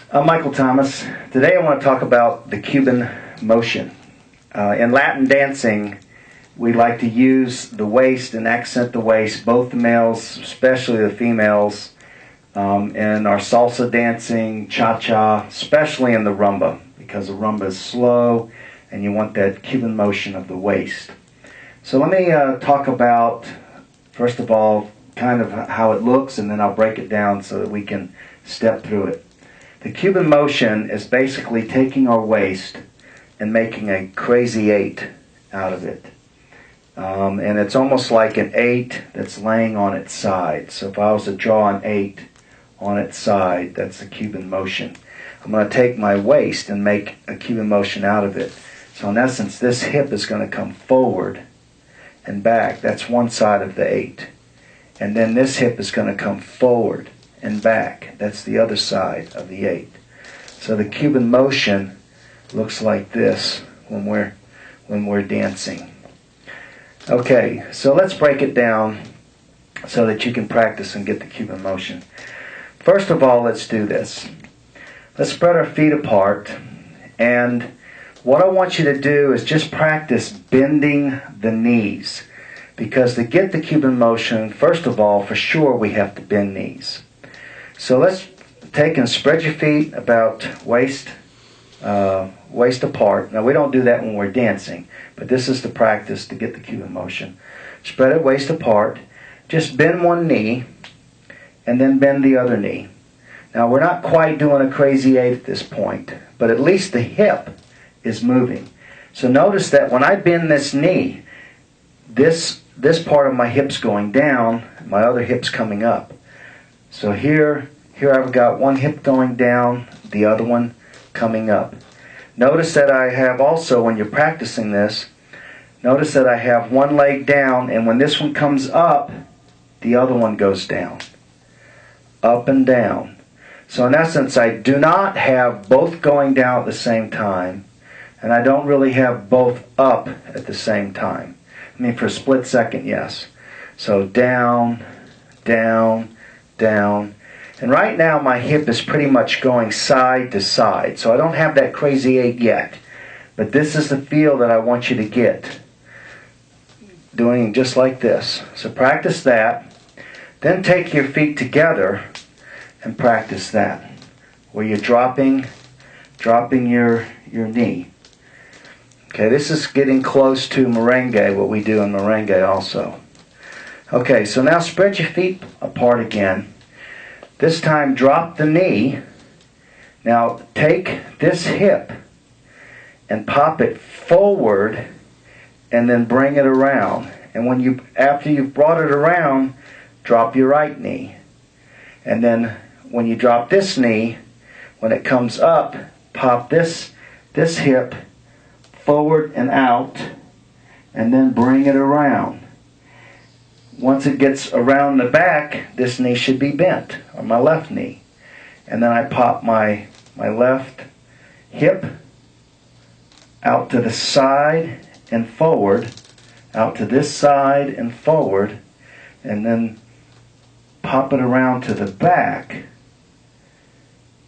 I'm Michael Thomas. Today I want to talk about the Cuban motion. In Latin dancing, we like to use the waist and accent the waist, both the males, especially the females, in our salsa dancing, cha-cha, especially in the rumba, because the rumba is slow and you want that Cuban motion of the waist. So let me talk about, first of all, kind of how it looks, and then I'll break it down so that we can step through it. The Cuban motion is basically taking our waist and making a crazy 8 out of it. And it's almost like an 8 that's laying on its side. So if I was to draw an 8 on its side, that's the Cuban motion. I'm going to take my waist and make a Cuban motion out of it. So in essence, this hip is going to come forward and back. That's one side of the 8. And then this hip is going to come forward and back. That's the other side of the 8. So the Cuban motion looks like this when we're dancing. Okay, so let's break it down so that you can practice and get the Cuban motion. First of all, let's do this. Let's spread our feet apart, and what I want you to do is just practice bending the knees. Because to get the Cuban motion, first of all, for sure we have to bend knees. So let's take and spread your feet about waist apart. Now we don't do that when we're dancing, but this is the practice to get the Cuban motion. Spread it waist apart. Just bend one knee, and then bend the other knee. Now we're not quite doing a crazy 8 at this point, but at least the hip is moving. So notice that when I bend this knee, this part of my hip's going down, my other hip's coming up. So here I've got one hip going down, the other one coming up. Notice that I have also, when you're practicing this, notice that I have one leg down, and when this one comes up, the other one goes down. Up and down. So in essence, I do not have both going down at the same time, and I don't really have both up at the same time. I mean, for a split second, yes. So down, down, down. And right now my hip is pretty much going side to side. So I don't have that crazy 8 yet. But this is the feel that I want you to get. Doing just like this. So practice that. Then take your feet together and practice that. Where you're dropping your knee. Okay, this is getting close to merengue, what we do in merengue also. Okay, so now spread your feet apart again. This time drop the knee. Now take this hip and pop it forward and then bring it around. And after you've brought it around, drop your right knee. And then when you drop this knee, when it comes up, pop this hip forward and out, and then bring it around. Once it gets around the back, this knee should be bent, or my left knee. And then I pop my left hip out to the side and forward, out to this side and forward, and then pop it around to the back.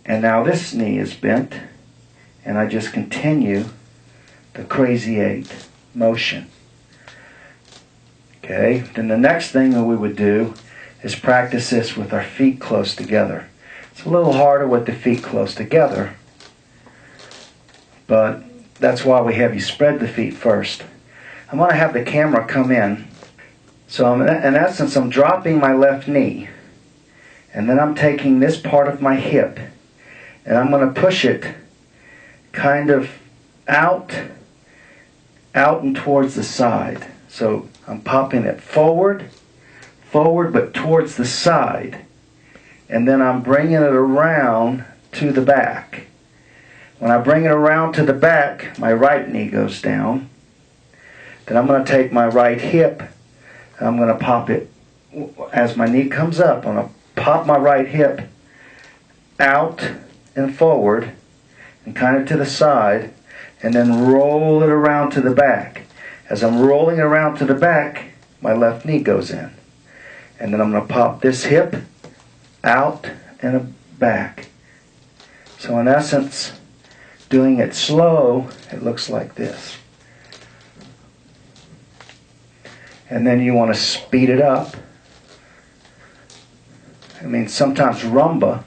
And now this knee is bent, and I just continue the crazy 8 motion. Okay, then the next thing that we would do is practice this with our feet close together. It's a little harder with the feet close together, but that's why we have you spread the feet first. I'm going to have the camera come in. So in essence, I'm dropping my left knee, and then I'm taking this part of my hip, and I'm going to push it kind of out and towards the side. So I'm popping it forward, but towards the side. And then I'm bringing it around to the back. When I bring it around to the back, my right knee goes down. Then I'm going to take my right hip, and I'm going to pop it, as my knee comes up, I'm going to pop my right hip out and forward, and kind of to the side, and then roll it around to the back. As I'm rolling around to the back, my left knee goes in. And then I'm going to pop this hip out and back. So in essence, doing it slow, it looks like this. And then you want to speed it up. I mean, sometimes rumba,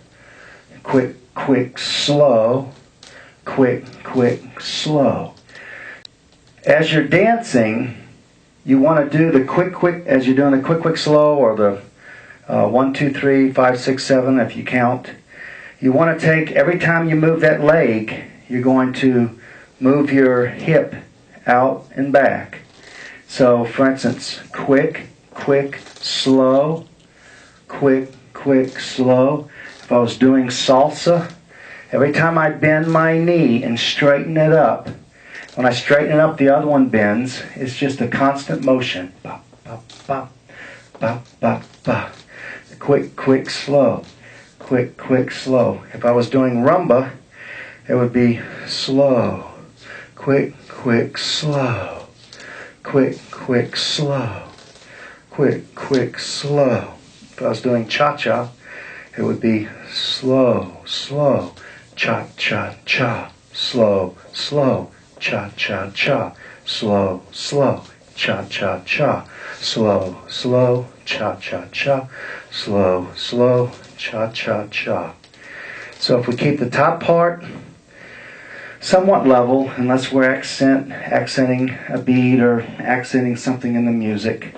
quick, quick, slow, quick, quick, slow. As you're dancing, you want to do the quick, quick, as you're doing the quick, quick, slow, or the 1, 2, 3, 5, 6, 7, if you count. You want to take, every time you move that leg, you're going to move your hip out and back. So, for instance, quick, quick, slow, quick, quick, slow. If I was doing salsa, every time I bend my knee and straighten it up, when I straighten it up, the other one bends. It's just a constant motion. Bop, bop, bop, bop, bop, bop. Quick, quick, slow. Quick, quick, slow. If I was doing rumba, it would be slow. Quick, quick, slow. Quick, quick, slow. Quick, quick, slow. If I was doing cha-cha, it would be slow, slow. Cha-cha-cha. Slow, slow. Cha-cha-cha. Slow, slow. Cha-cha-cha. Slow, slow. Cha-cha-cha. Slow, slow. Cha-cha-cha. So if we keep the top part somewhat level, unless we're accenting a beat or accenting something in the music,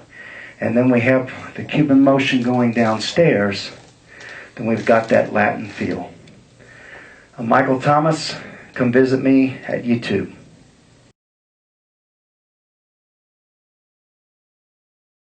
and then we have the Cuban motion going downstairs, then we've got that Latin feel. I'm Michael Thomas. Come visit me at YouTube.